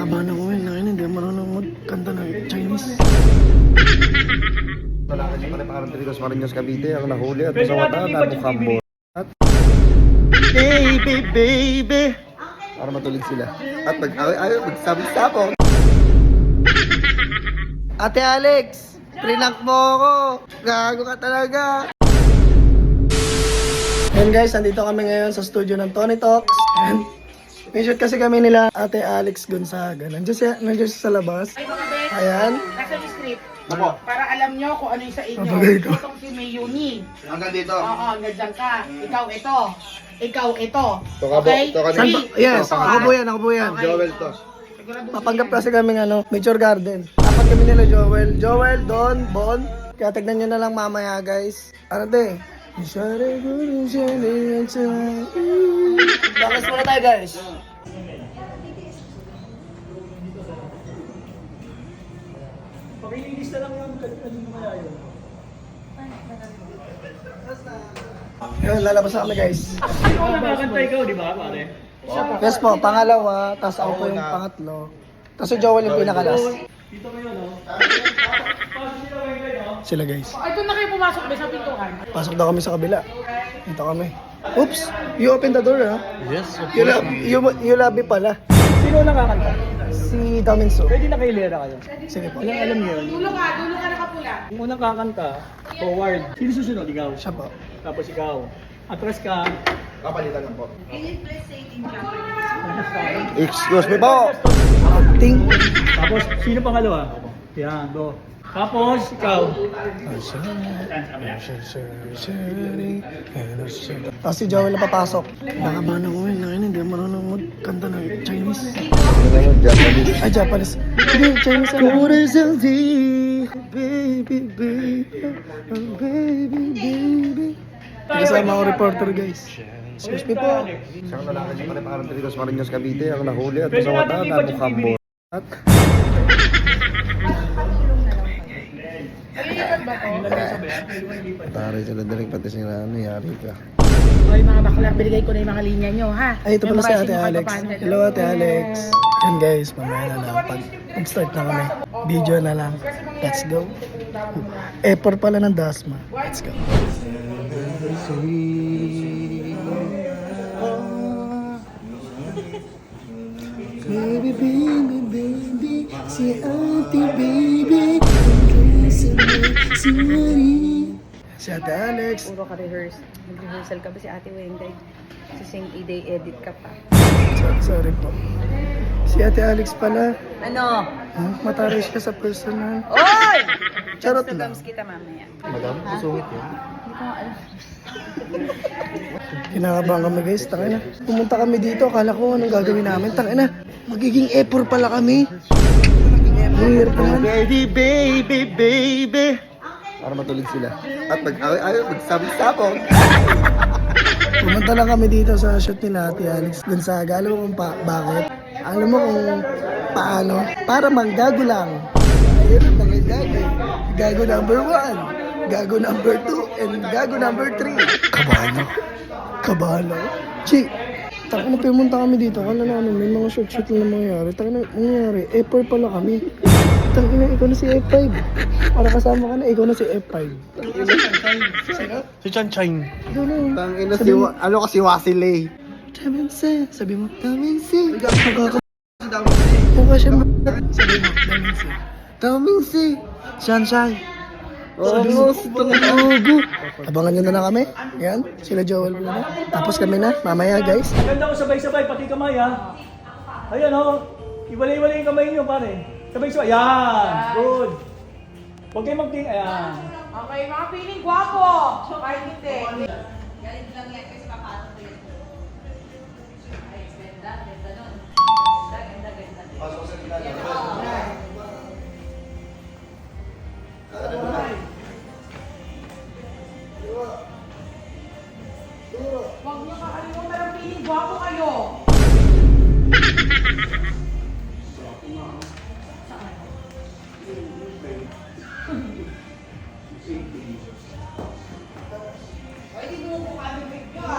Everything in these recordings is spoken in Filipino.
Nakabahan ako ngayon. Hindi ako marunong magkanta ng Chinese. Lalaki siya pala parang Tritos Marinos Cavite ang nahuli at masawata na mukhang mo. Baby, baby! Para matulig sila. At ayaw, magsabi-sabong. Ate Alex! Prinank mo ako! Gago ka talaga! And guys, nandito kami ngayon sa studio ng Tony Talks. And may shoot kasi kami nila Ate Alex Gonzaga. Nandiyan siya sa labas. Ayan. Nasa yung script. Ako. Para alam nyo kung ano yung sa inyo. Papagay ko. Itong si Mayuni. Hanggang dito. Oo, nandiyan ka. Ikaw ito. Ikaw ito. Ito ka po, ito ka Saan ni- ba? Yes, ako po yan, ako po yan. Joel to. Papanggap kasi kami Nature Garden. Apat kami nila Joel. Joel, Don, Bon. Kaya tignan nyo na lang mamaya guys. Ano de? Bakas muna tayo guys. Pakililista lang yun. Yun, lalabas na kami guys. Ikaw nakakanta ikaw, di ba, pare? Yes po, pangalawa, tapos ako po yung pangatlo. Tapos si Joel yung pinakalas. Dito kayo, no? Sila guys. Ay, doon na kayo pumasok ba sa pintuan? Pasok daw kami sa kabila. Dito kami. Oops! You open the door, ha? Yes. You love me pala. Sino nakakanta? Si Daminso. Pwede na kayo lera kayo. Sige po. Alam niyo yun. Dulo ka nakapula. Yung unang kakanta, forward. Sino susunod? Ikaw. Siya po. Tapos ikaw. Atras ka. Kapalitan lang po. Please say in Excuse me po! Acting. Tapos, sino pangalawa? Yan, go. Tapos, ikaw. Tapos si Joel na papasok. Nakabahan ako ngayon. Hindi ako marunong magkanta ng Chinese. Japanese. Ay, Japanese. Hindi, Chinese ano. Baby, baby, baby, baby. Kasama ako reporter guys. Excuse me po. Isang lalaki siya pala parang Tritos Marinos Cavite ang nahuli at masawata na mukhang mo. Tari sila direk pati sila yari ka. Hoy mga bakla, binigay ko na yung mga linya nyo, ha? Ay, ito pala Yung si pricing Ate mo Alex. kahit paano. Hello, Ate Alex. Yan guys, mamaya na lang. Pag-start na kami. Video na lang. Let's go. Effort pala ng Dasma. Let's go. Baby, baby, baby, si Ate Baby. Si Ate Alex. Puro ka rehearse. Nag-rehearsal ka ba si Ate Wendy? Sa same day edit ka pa. Sorry po. Si Ate Alex pala. Ano? Mataray siya sa personal. Oy! Charot lang. Gams kita mamaya. Madam, susungit yun. Hindi ko nga alam. Kinakabahan kami guys, tangina. Pumunta kami dito, akala ko anong gagawin namin. Tangina, magiging effort pala kami. Mahirap naman. Baby, baby, baby! Para matulig sila. At ayaw, magsabi-sabong. Pumunta lang kami dito sa shoot nila Ate Alex Gonzaga. Alam mo kung bakit? Alam mo kung paano? Para manggago lang. Ayun ang mga gago. Gago number 1, gago number 2, and gago number 3. Kabalo. Kabalo. Chi, taka na pumunta kami dito. Kala namin may mga shoot na mangyayari. Taka na mangyayari. F4 pala kami. Taka na, ikaw na si F5. Para kasama ka na, ikaw na si F5. Sino? Si Chan Chang. Ikaw na. Tangina si, ano kasi Wasilay. Daminse. Sabi mo, Daminse. Mukha siya sabi mo, Daminse. Daminse. Shanshay. Sabi mo, Ugo. Abangan nyo na lang kami. Yan, sila Joel muna. Tapos kami na, mamaya guys. Maganda ko sabay-sabay, pati kamay, ha? Ayan, oh. Iwalay-walay yung kamay niyo, pare. Sabay-sabay. Yan. Good. Huwag kayo mag-ting. Ayan. Okay, mga feeling gwapo. Kahit hindi. Huwag niyo kakalimutan ang feeling gwapo kayo. Pwede mo po kami picture.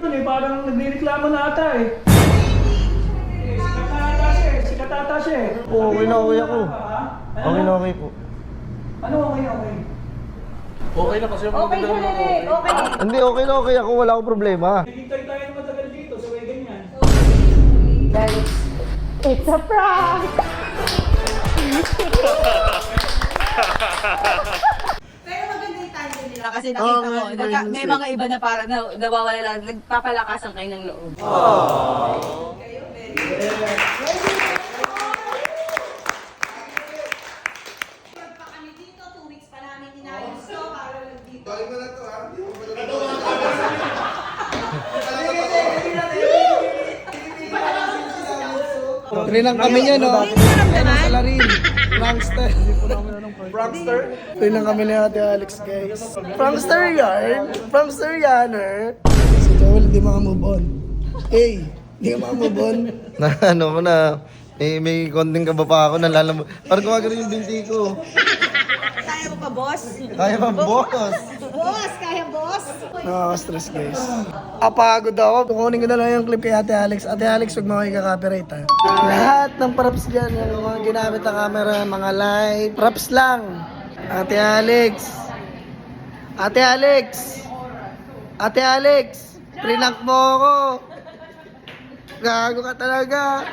Yun eh, parang nagreklamo na ata eh. Sikat ata siya eh. Oo, okay na okay ako. Ha? Okay na okay po. Ano okay, okay? Okay siya, Lele. Okay. Hindi, okay na okay ako. Wala akong problema. Hintay tayo ng matagal dito, so may ganyan. It's a prank! Pero maganda yung tandem nila kasi nakita ko, may mga iba na parang nawawala lang, nagpapalakasan kayo ng loob. Pa kami dito, 2 weeks pa namin inayos to, para lang dito. Trinang kami niya, no? Ano sa larin? Prankster. Prankster? Trinang kami ni Ate Alex, guys. Prankster yarn? Prankster yarner? Si Joel, hindi maka-move on. Hey, hindi ka maka-move on. Na ano ko na, may konting kaba pa ako, nalalam. Parang gumagano yung binti ko. Kaya mo pa, boss? Kaya pa, boss. Boss, kaya boss? Nakaka-stress, guys. Apagod ako. Kukunin ko na lang yung clip kay Ate Alex. Ate Alex, huwag mo kayo ka-copyright, ha? Lahat ng props dyan, yung mga ginamit na camera, mga light, props lang. Ate Alex. Ate Alex. Ate Alex. Prinank mo ako. Gago ka talaga.